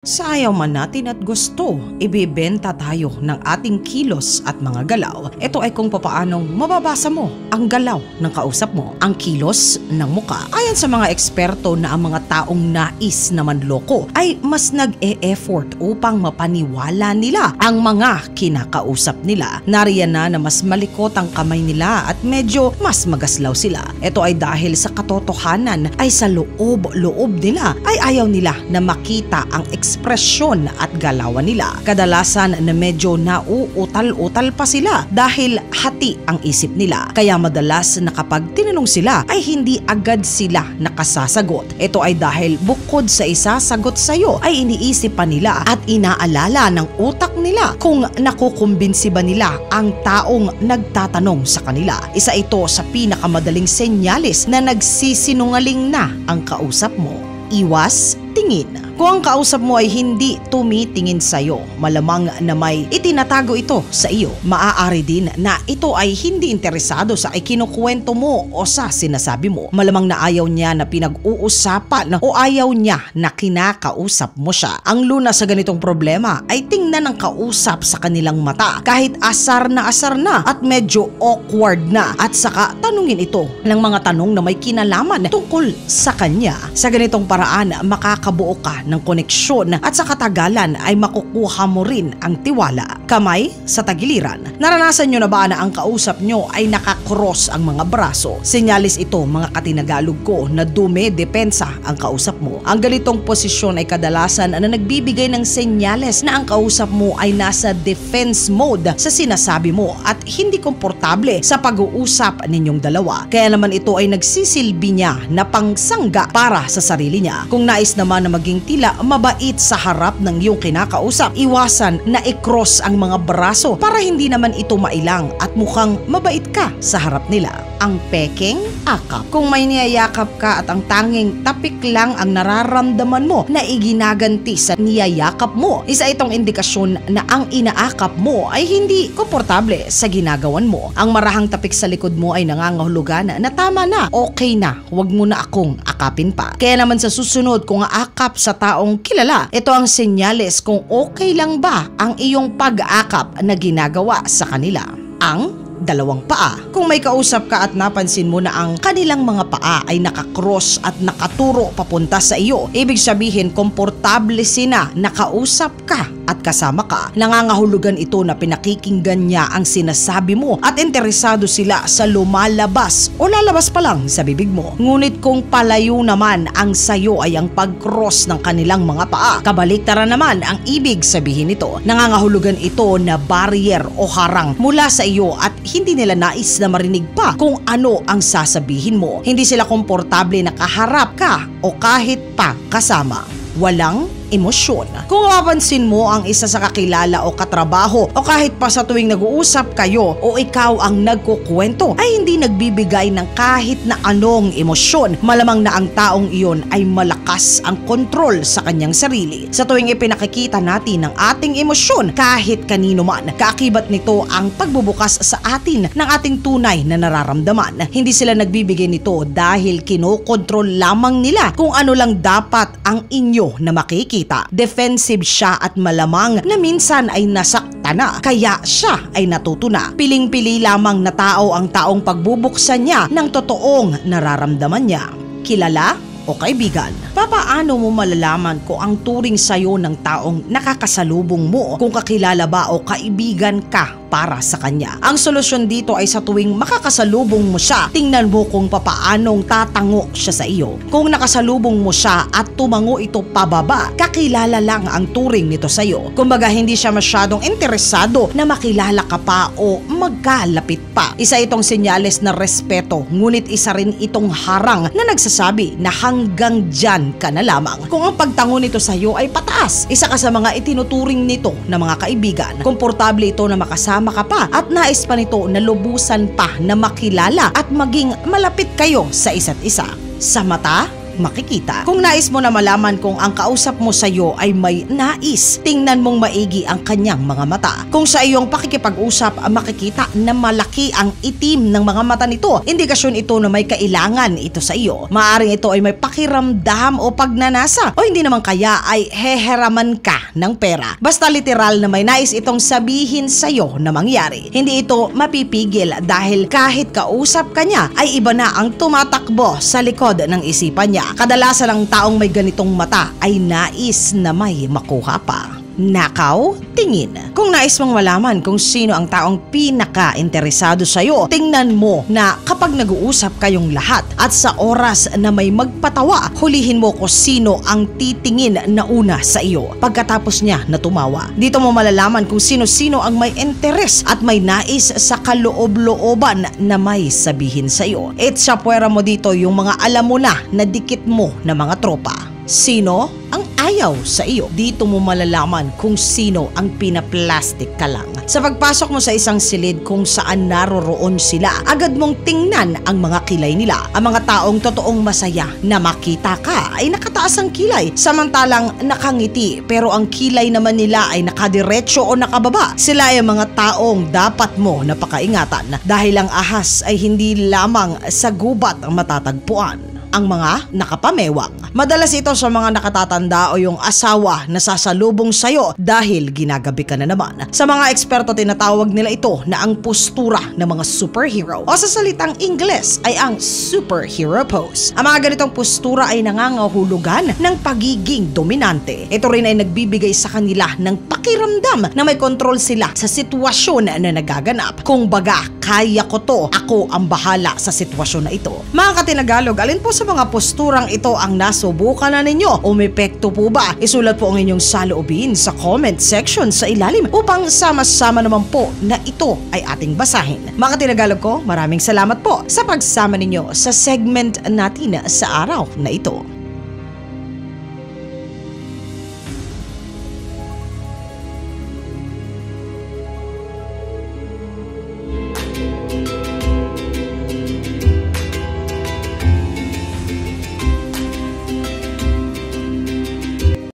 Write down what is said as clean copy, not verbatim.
Sa ayaw man natin at gusto, ibebenta tayo ng ating kilos at mga galaw. Ito ay kung papaanong mababasa mo ang galaw ng kausap mo, ang kilos ng muka. Ayon sa mga eksperto na ang mga taong nais na manloko ay mas nag-e-effort upang mapaniwala nila ang mga kinakausap nila. Nariyan na mas malikot ang kamay nila at medyo mas magaslaw sila. Ito ay dahil sa katotohanan ay sa loob-loob nila ay ayaw nila na makita ang ekspresyon at galawan nila. Kadalasan na medyo nauutal-utal pa sila dahil hati ang isip nila. Kaya madalas na kapag tinanong sila ay hindi agad sila nakasasagot. Ito ay dahil bukod sa isasagot sa'yo ay iniisip pa nila at inaalala ng utak nila kung nakukumbinsi ba nila ang taong nagtatanong sa kanila. Isa ito sa pinakamadaling senyalis na nagsisinungaling na ang kausap mo. Iwas tingin. Kung ang kausap mo ay hindi tumitingin sa'yo, malamang na may itinatago ito sa iyo. Maaari din na ito ay hindi interesado sa ikinukwento mo o sa sinasabi mo. Malamang na ayaw niya na pinag-uusapan o ayaw niya na kinakausap mo siya. Ang lunas sa ganitong problema ay tingnan ng kausap sa kanilang mata kahit asar na at medyo awkward na at saka tanungin ito ng mga tanong na may kinalaman tungkol sa kanya. Sa ganitong paraan, makakabuo ka ng koneksyon at sa katagalan ay makukuha mo rin ang tiwala. Kamay sa tagiliran. Naranasan nyo na ba na ang kausap nyo ay nakakross ang mga braso? Senyalis ito, mga katinagalog ko, na dume-depensa ang kausap mo. Ang ganitong posisyon ay kadalasan na nagbibigay ng senyales na ang kausap mo ay nasa defense mode sa sinasabi mo at hindi komportable sa pag-uusap ninyong dalawa. Kaya naman ito ay nagsisilbi niya na pangsangga para sa sarili niya. Kung nais naman na maging tila mabait sa harap ng iyong kinakausap, iwasan na i-cross ang mga braso para hindi naman ito mailang at mukhang mabait ka sa harap nila. Ang peking akap. Kung may niyayakap ka at ang tanging tapik lang ang nararamdaman mo na iginaganti sa niyayakap mo, isa itong indikasyon na ang inaakap mo ay hindi komportable sa ginagawan mo. Ang marahang tapik sa likod mo ay nangangahulugan na tama na, okay na, huwag mo na akong akapin pa. Kaya naman sa susunod, kung aakap sa taong kilala, ito ang senyales kung okay lang ba ang iyong pag-aakap na ginagawa sa kanila. Ang dalawang paa. Kung may kausap ka at napansin mo na ang kanilang mga paa ay nakakross at nakaturo papunta sa iyo, ibig sabihin komportable sila nakausap ka at kasama ka. Nangangahulugan ito na pinakikinggan niya ang sinasabi mo at interesado sila sa lumalabas o lalabas pa lang sa bibig mo. Ngunit kung palayo naman ang sayo ay ang pag-cross ng kanilang mga paa, kabaliktaran naman ang ibig sabihin nito. Nangangahulugan ito na barrier o harang mula sa iyo at hindi nila nais na marinig pa kung ano ang sasabihin mo. Hindi sila komportable na kaharap ka o kahit pa kasama. Walang emosyon. Kung mapapansin mo ang isa sa kakilala o katrabaho o kahit pa sa tuwing nag-uusap kayo o ikaw ang nagkukwento ay hindi nagbibigay ng kahit na anong emosyon, malamang na ang taong iyon ay malakas ang kontrol sa kanyang sarili. Sa tuwing ipinakikita natin ang ating emosyon kahit kanino man, kaakibat nito ang pagbubukas sa atin ng ating tunay na nararamdaman. Hindi sila nagbibigay nito dahil kinokontrol lamang nila kung ano lang dapat ang inyo na makikita. Defensive siya at malamang na minsan ay nasakta na, kaya siya ay natuto na. Piling-pili lamang na tao ang taong pagbubuksan niya ng totoong nararamdaman niya. Kilala o kaibigan. Papaano mo malalaman kung ang turing sa'yo ng taong nakakasalubong mo, kung kakilala ba o kaibigan ka para sa kanya? Ang solusyon dito ay sa tuwing makakasalubong mo siya, tingnan mo kung papaanong tatango siya sa iyo. Kung nakasalubong mo siya at tumango ito pababa, kakilala lang ang turing nito sa iyo. Kumbaga hindi siya masyadong interesado na makilala ka pa o magkalapit pa. Isa itong senyales na respeto, ngunit isa rin itong harang na nagsasabi na hanggang dyan ka na lamang. Kung ang pagtango nito sa iyo ay pataas, isa ka sa mga itinuturing nito na mga kaibigan. Komportable ito na makasama ka pa at nais pa nito na lubusan pa na makilala at maging malapit kayo sa isa't isa. Sa mata, makikita. Kung nais mo na malaman kung ang kausap mo sa iyo ay may nais, tingnan mong maigi ang kanyang mga mata. Kung sa iyong pakikipag-usap makikita na malaki ang itim ng mga mata nito, indikasyon ito na may kailangan ito sa iyo. Maaring ito ay may pakiramdam o pagnanasa, o hindi naman kaya ay heheraman ka ng pera. Basta literal na may nais itong sabihin sa iyo na mangyari. Hindi ito mapipigil dahil kahit kausap ka niya ay iba na ang tumatakbo sa likod ng isipan niya. Kadalasan ang taong may ganitong mata ay nais na may makuha pa. Nakaw, tingin. Kung nais mong malaman kung sino ang taong pinaka-interesado sa iyo, tingnan mo na kapag nag-uusap kayong lahat at sa oras na may magpatawa, hulihin mo kung sino ang titingin na una sa iyo pagkatapos niya na tumawa. Dito mo malalaman kung sino-sino ang may interes at may nais sa kaloob-looban na may sabihin sa iyo. At sa puwera mo dito yung mga alam mo na dikit mo na mga tropa. Sino ang ayaw sa iyo? Dito mo malalaman kung sino ang pinaplastic ka lang. Sa pagpasok mo sa isang silid kung saan naroroon sila, agad mong tingnan ang mga kilay nila. Ang mga taong totoong masaya na makita ka ay nakataas ang kilay, samantalang nakangiti pero ang kilay naman nila ay nakadiretso o nakababa. Sila ay mga taong dapat mo napakaingatan dahil ang ahas ay hindi lamang sa gubat ang matatagpuan. Ang mga nakapamewang. Madalas ito sa mga nakatatanda o yung asawa na sasalubong sa'yo dahil ginagabi ka na naman. Sa mga eksperto tinatawag nila ito na ang postura ng mga superhero o sa salitang Ingles ay ang superhero pose. Ang mga ganitong postura ay nangangahulugan ng pagiging dominante. Ito rin ay nagbibigay sa kanila ng pakiramdam na may kontrol sila sa sitwasyon na nagaganap. Kung baga, kaya ko to, ako ang bahala sa sitwasyon na ito. Mga katinagalog, alin po sa mga posturang ito ang nasubukan na ninyo? Umepekto po ba? Isulat po ang inyong saloobin sa comment section sa ilalim upang sama-sama naman po na ito ay ating basahin. Mga katinagalog ko, maraming salamat po sa pagsama ninyo sa segment natin sa araw na ito.